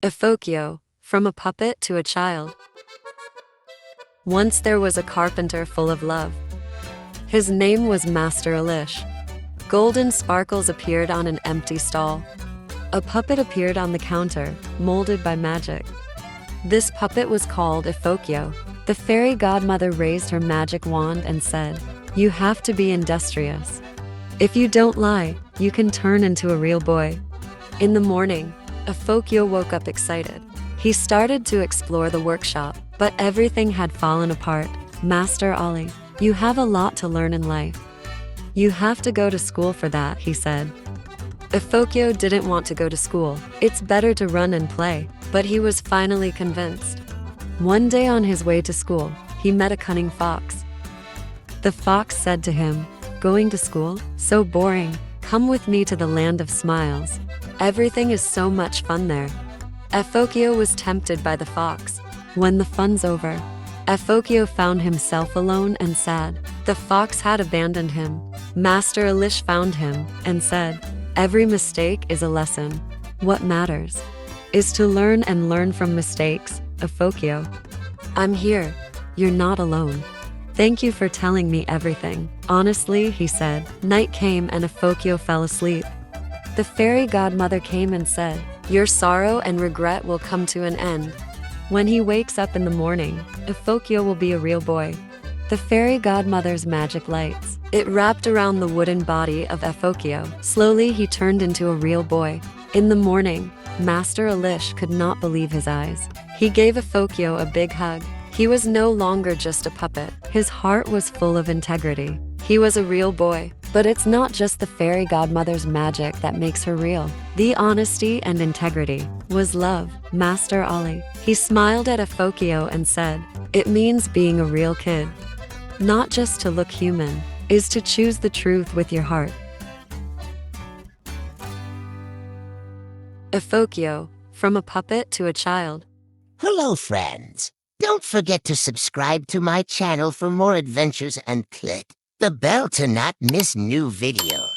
Efokyo, from a puppet to a child. Once there was a carpenter full of love. His name was Master Alish. Golden sparkles appeared on an empty stall. A puppet appeared on the counter, molded by magic. This puppet was called Efokyo. The fairy godmother raised her magic wand and said, "You have to be industrious. If you don't lie, you can turn into a real boy." In the morning, Efokyo woke up excited. He started to explore the workshop, but everything had fallen apart. "Master Ali, you have a lot to learn in life. You have to go to school for that," he said. Efokyo didn't want to go to school. It's better to run and play, but he was finally convinced. One day on his way to school, he met a cunning fox. The fox said to him, "Going to school? So boring. Come with me to the land of smiles. Everything is so much fun there." Efokyo was tempted by the fox. When the fun's over, Efokyo found himself alone and sad. The fox had abandoned him. Master Alish found him and said, "Every mistake is a lesson. What matters is to learn and learn from mistakes, Efokyo. I'm here. You're not alone. Thank you for telling me everything." "Honestly," he said. Night came and Efokyo fell asleep. The fairy godmother came and said, "Your sorrow and regret will come to an end. When he wakes up in the morning, Efokyo will be a real boy." The fairy godmother's magic lights. It wrapped around the wooden body of Efokyo. Slowly he turned into a real boy. In the morning, Master Alish could not believe his eyes. He gave Efokyo a big hug. He was no longer just a puppet. His heart was full of integrity. He was a real boy. But it's not just the fairy godmother's magic that makes her real. The honesty and integrity was love. Master Ali. He smiled at Efokyo and said, "It means being a real kid. Not just to look human, is to choose the truth with your heart." Efokyo, from a puppet to a child. Hello, friends. Don't forget to subscribe to my channel for more adventures and click the bell to not miss new videos.